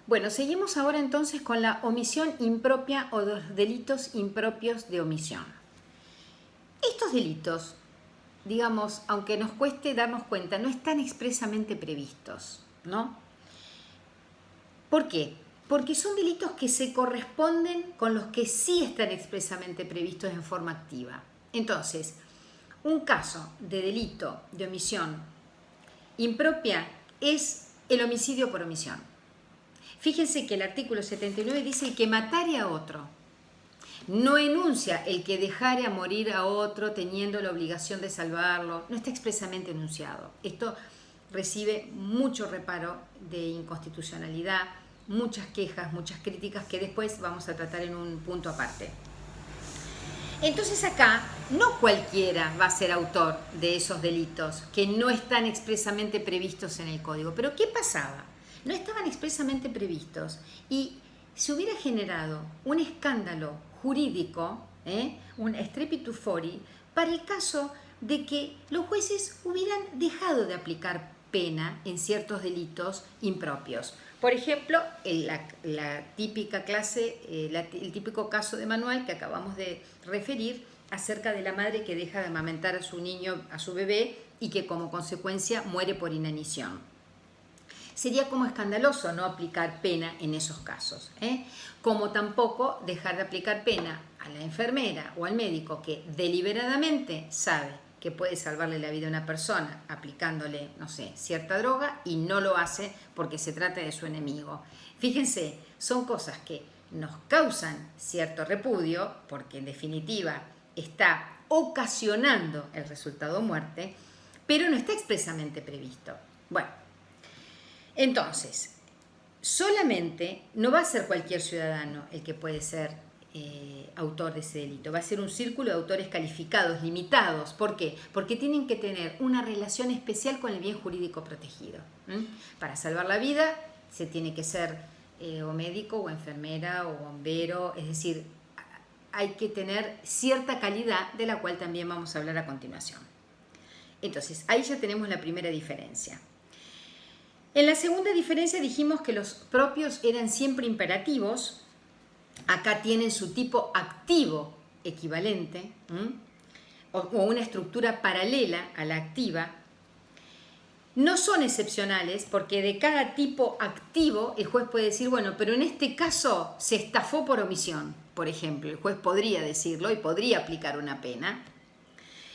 Bueno, seguimos ahora entonces con la omisión impropia o los delitos impropios de omisión. Estos delitos, digamos, aunque nos cueste darnos cuenta, no están expresamente previstos, ¿no? ¿Por qué? Porque son delitos que se corresponden con los que sí están expresamente previstos en forma activa. Entonces, un caso de delito de omisión impropia es el homicidio por omisión. Fíjense que el artículo 79 dice que matare a otro. No enuncia el que dejare a morir a otro teniendo la obligación de salvarlo. No está expresamente enunciado. Esto recibe mucho reparo de inconstitucionalidad, muchas quejas, muchas críticas que después vamos a tratar en un punto aparte. Entonces acá no cualquiera va a ser autor de esos delitos que no están expresamente previstos en el código. Pero ¿qué pasaba? No estaban expresamente previstos y se hubiera generado un escándalo jurídico, un strepitus fori, para el caso de que los jueces hubieran dejado de aplicar pena en ciertos delitos impropios. Por ejemplo, la típica clase, el típico caso de manual que acabamos de referir acerca de la madre que deja de amamantar a su niño, a su bebé, y que como consecuencia muere por inanición. Sería como escandaloso no aplicar pena en esos casos, como tampoco dejar de aplicar pena a la enfermera o al médico que deliberadamente sabe que puede salvarle la vida a una persona aplicándole, no sé, cierta droga y no lo hace porque se trata de su enemigo. Fíjense, son cosas que nos causan cierto repudio porque en definitiva está ocasionando el resultado muerte, pero no está expresamente previsto. Bueno, entonces, solamente no va a ser cualquier ciudadano el que puede ser autor de ese delito. Va a ser un círculo de autores calificados, limitados. ¿Por qué? Porque tienen que tener una relación especial con el bien jurídico protegido. Para salvar la vida se tiene que ser o médico o enfermera o bombero, es decir, hay que tener cierta calidad de la cual también vamos a hablar a continuación. Entonces, ahí ya tenemos la primera diferencia. En la segunda diferencia dijimos que los propios eran siempre imperativos. Acá tienen su tipo activo equivalente, o una estructura paralela a la activa. No son excepcionales porque de cada tipo activo el juez puede decir, bueno, pero en este caso se estafó por omisión, por ejemplo. El juez podría decirlo y podría aplicar una pena.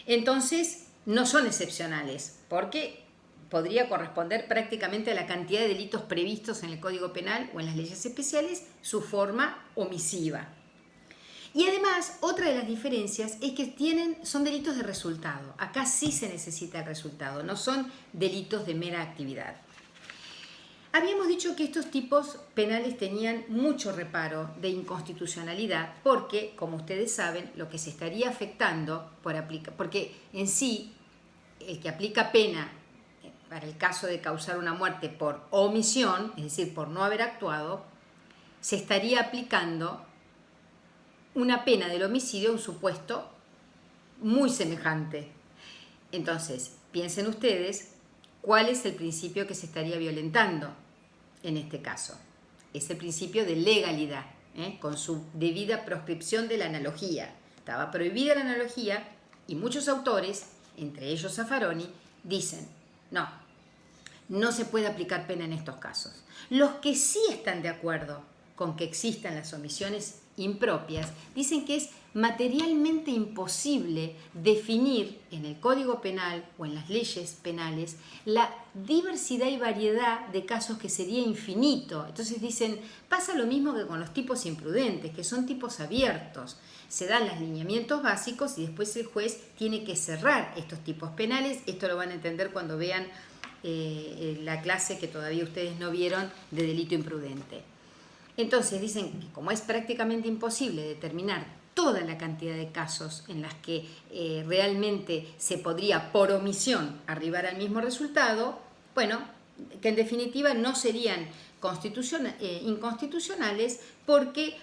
Entonces, no son excepcionales porque podría corresponder prácticamente a la cantidad de delitos previstos en el Código Penal o en las leyes especiales, su forma omisiva. Y además, otra de las diferencias es que son delitos de resultado. Acá sí se necesita el resultado, no son delitos de mera actividad. Habíamos dicho que estos tipos penales tenían mucho reparo de inconstitucionalidad porque, como ustedes saben, lo que se estaría afectando porque en sí el que aplica pena para el caso de causar una muerte por omisión, es decir, por no haber actuado, se estaría aplicando una pena del homicidio, un supuesto muy semejante. Entonces, piensen ustedes cuál es el principio que se estaría violentando en este caso. Es el principio de legalidad, con su debida proscripción de la analogía. Estaba prohibida la analogía y muchos autores, entre ellos Zaffaroni, dicen, no se puede aplicar pena en estos casos. Los que sí están de acuerdo con que existan las omisiones impropias, dicen que es materialmente imposible definir en el Código Penal o en las leyes penales la diversidad y variedad de casos que sería infinito. Entonces dicen, pasa lo mismo que con los tipos imprudentes, que son tipos abiertos. Se dan los lineamientos básicos y después el juez tiene que cerrar estos tipos penales. Esto lo van a entender cuando vean la clase que todavía ustedes no vieron de delito imprudente. Entonces dicen que como es prácticamente imposible determinar toda la cantidad de casos en las que realmente se podría por omisión arribar al mismo resultado, bueno, que en definitiva no serían inconstitucionales porque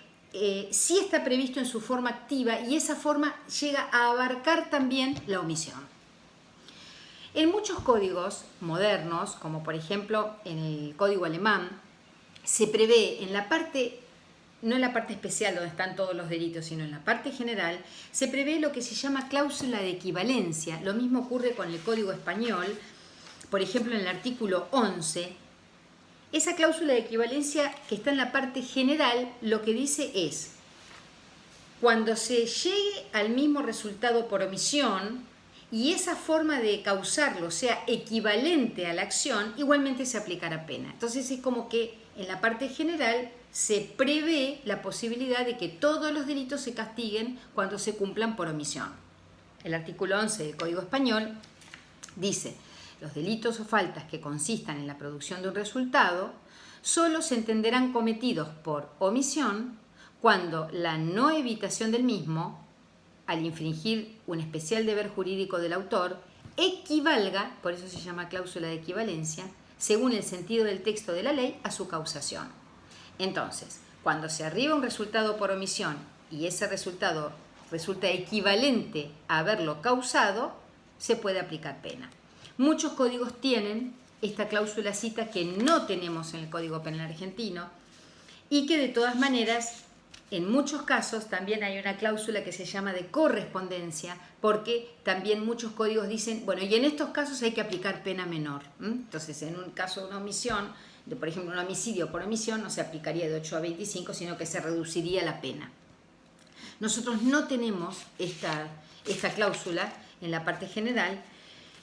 sí está previsto en su forma activa y esa forma llega a abarcar también la omisión. En muchos códigos modernos, como por ejemplo en el código alemán, se prevé en la parte, no en la parte especial donde están todos los delitos, sino en la parte general, se prevé lo que se llama cláusula de equivalencia. Lo mismo ocurre con el Código Español, por ejemplo en el artículo 11. Esa cláusula de equivalencia que está en la parte general, lo que dice es, cuando se llegue al mismo resultado por omisión y esa forma de causarlo sea equivalente a la acción, igualmente se aplicará pena. Entonces es como que en la parte general se prevé la posibilidad de que todos los delitos se castiguen cuando se cumplan por omisión. El artículo 11 del Código Español dice, los delitos o faltas que consistan en la producción de un resultado solo se entenderán cometidos por omisión cuando la no evitación del mismo, al infringir un especial deber jurídico del autor, equivalga, por eso se llama cláusula de equivalencia, según el sentido del texto de la ley, a su causación. Entonces, cuando se arriba un resultado por omisión y ese resultado resulta equivalente a haberlo causado, se puede aplicar pena. Muchos códigos tienen esta cláusula cita que no tenemos en el Código Penal argentino y que de todas maneras en muchos casos también hay una cláusula que se llama de correspondencia, porque también muchos códigos dicen, bueno, y en estos casos hay que aplicar pena menor. Entonces, en un caso de una omisión, por ejemplo, un homicidio por omisión, no se aplicaría de 8 a 25, sino que se reduciría la pena. Nosotros no tenemos esta cláusula en la parte general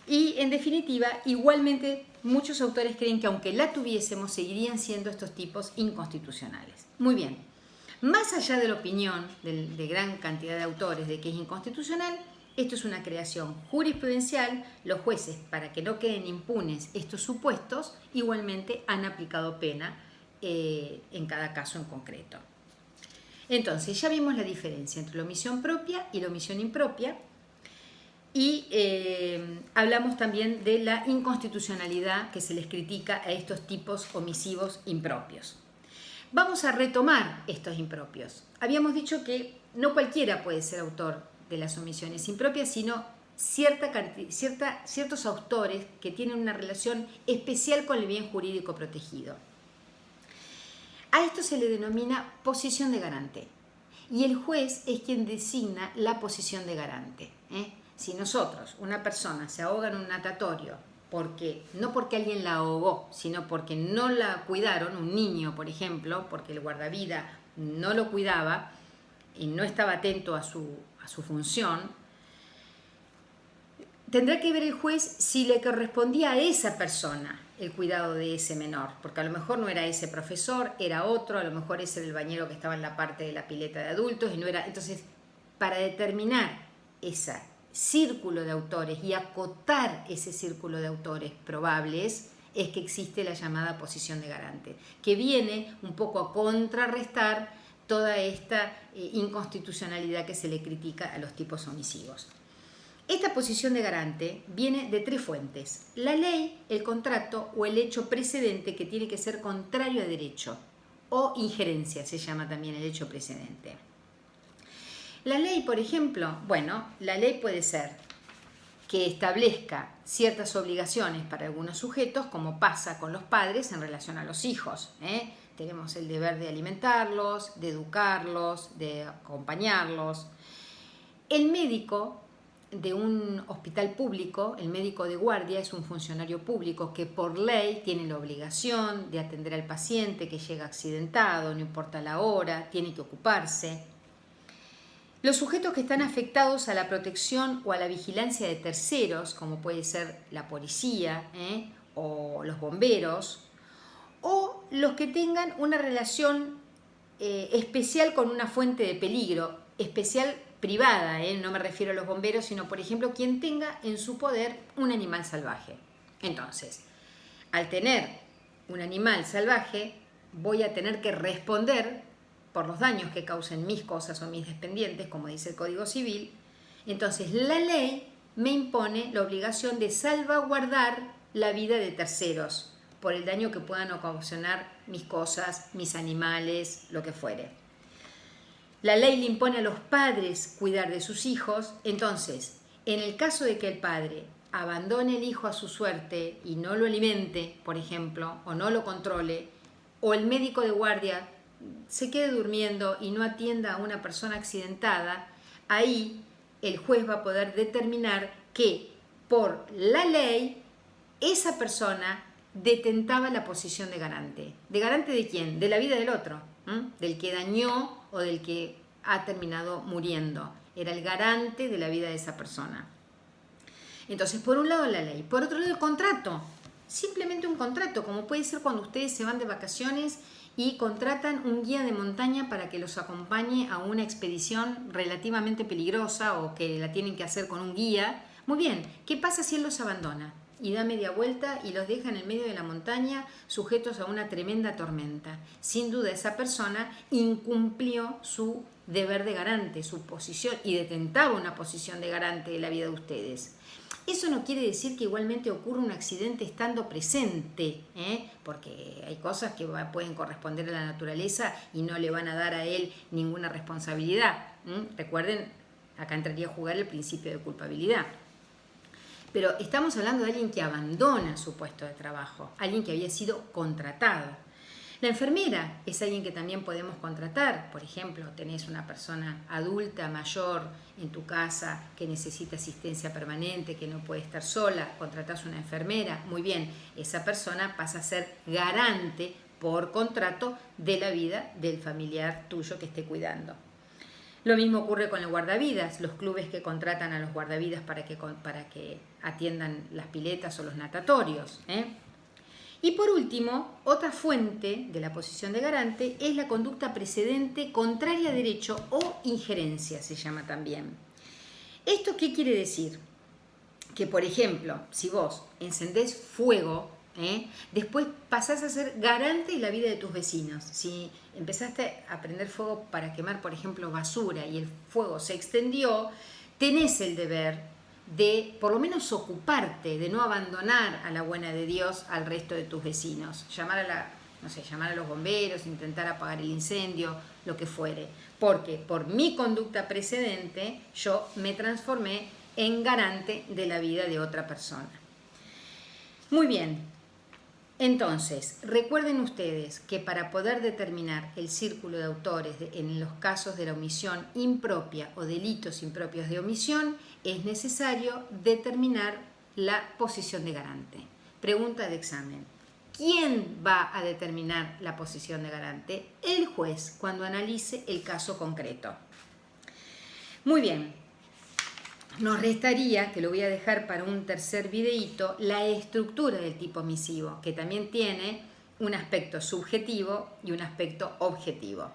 y, en definitiva, igualmente muchos autores creen que aunque la tuviésemos, seguirían siendo estos tipos inconstitucionales. Muy bien. Más allá de la opinión de gran cantidad de autores de que es inconstitucional, esto es una creación jurisprudencial. Los jueces, para que no queden impunes estos supuestos, igualmente han aplicado pena en cada caso en concreto. Entonces, ya vimos la diferencia entre la omisión propia y la omisión impropia y hablamos también de la inconstitucionalidad que se les critica a estos tipos omisivos impropios. Vamos a retomar estos impropios. Habíamos dicho que no cualquiera puede ser autor de las omisiones impropias, sino ciertos autores que tienen una relación especial con el bien jurídico protegido. A esto se le denomina posición de garante. Y el juez es quien designa la posición de garante. Si nosotros, una persona, se ahoga en un natatorio, no porque alguien la ahogó, sino porque no la cuidaron, un niño, por ejemplo, porque el guardavidas no lo cuidaba y no estaba atento a su función, tendrá que ver el juez si le correspondía a esa persona el cuidado de ese menor, porque a lo mejor no era ese profesor, era otro, a lo mejor ese era el bañero que estaba en la parte de la pileta de adultos y no era. Entonces, para determinar ese círculo de autores y acotar ese círculo de autores probables es que existe la llamada posición de garante, que viene un poco a contrarrestar toda esta inconstitucionalidad que se le critica a los tipos omisivos. Esta posición de garante viene de 3 fuentes: la ley, el contrato o el hecho precedente, que tiene que ser contrario a derecho, o injerencia se llama también el hecho precedente. La ley, por ejemplo, la ley puede ser que establezca ciertas obligaciones para algunos sujetos, como pasa con los padres en relación a los hijos. Tenemos el deber de alimentarlos, de educarlos, de acompañarlos. El médico de un hospital público, el médico de guardia, es un funcionario público que por ley tiene la obligación de atender al paciente que llega accidentado, no importa la hora, tiene que ocuparse. Los sujetos que están afectados a la protección o a la vigilancia de terceros, como puede ser la policía o los bomberos, o los que tengan una relación especial con una fuente de peligro, especial privada, no me refiero a los bomberos, sino por ejemplo quien tenga en su poder un animal salvaje. Entonces, al tener un animal salvaje, voy a tener que responder por los daños que causen mis cosas o mis dependientes, como dice el Código Civil. Entonces, la ley me impone la obligación de salvaguardar la vida de terceros por el daño que puedan ocasionar mis cosas, mis animales, lo que fuere. La ley le impone a los padres cuidar de sus hijos. Entonces, en el caso de que el padre abandone el hijo a su suerte y no lo alimente, por ejemplo, o no lo controle, o el médico de guardia se quede durmiendo y no atienda a una persona accidentada, ahí el juez va a poder determinar que por la ley esa persona detentaba la posición de garante. ¿De garante de quién? De la vida del otro, del que dañó o del que ha terminado muriendo. Era el garante de la vida de esa persona. Entonces, por un lado la ley, por otro lado el contrato. Simplemente un contrato, como puede ser cuando ustedes se van de vacaciones y contratan un guía de montaña para que los acompañe a una expedición relativamente peligrosa o que la tienen que hacer con un guía. Muy bien, ¿qué pasa si él los abandona y da media vuelta y los deja en el medio de la montaña sujetos a una tremenda tormenta? Sin duda esa persona incumplió su deber de garante, su posición, y detentaba una posición de garante de la vida de ustedes. Eso no quiere decir que igualmente ocurra un accidente estando presente, porque hay cosas que pueden corresponder a la naturaleza y no le van a dar a él ninguna responsabilidad. Recuerden, acá entraría a jugar el principio de culpabilidad. Pero estamos hablando de alguien que abandona su puesto de trabajo, alguien que había sido contratado. La enfermera es alguien que también podemos contratar. Por ejemplo, tenés una persona adulta, mayor en tu casa que necesita asistencia permanente, que no puede estar sola, contratás una enfermera. Muy bien, esa persona pasa a ser garante por contrato de la vida del familiar tuyo que esté cuidando. Lo mismo ocurre con el guardavidas, los clubes que contratan a los guardavidas para que atiendan las piletas o los natatorios. Y por último, otra fuente de la posición de garante es la conducta precedente contraria a derecho o injerencia, se llama también. ¿Esto qué quiere decir? Que, por ejemplo, si vos encendés fuego, después pasás a ser garante de la vida de tus vecinos. Si empezaste a prender fuego para quemar, por ejemplo, basura y el fuego se extendió, tenés el deber de por lo menos ocuparte, de no abandonar a la buena de Dios al resto de tus vecinos. Llamar a los bomberos, intentar apagar el incendio, lo que fuere. Porque por mi conducta precedente yo me transformé en garante de la vida de otra persona. Muy bien, entonces recuerden ustedes que para poder determinar el círculo de autores en los casos de la omisión impropia o delitos impropios de omisión, es necesario determinar la posición de garante. Pregunta de examen. ¿Quién va a determinar la posición de garante? El juez, cuando analice el caso concreto. Muy bien. Nos restaría, que lo voy a dejar para un tercer videíto, la estructura del tipo omisivo, que también tiene un aspecto subjetivo y un aspecto objetivo.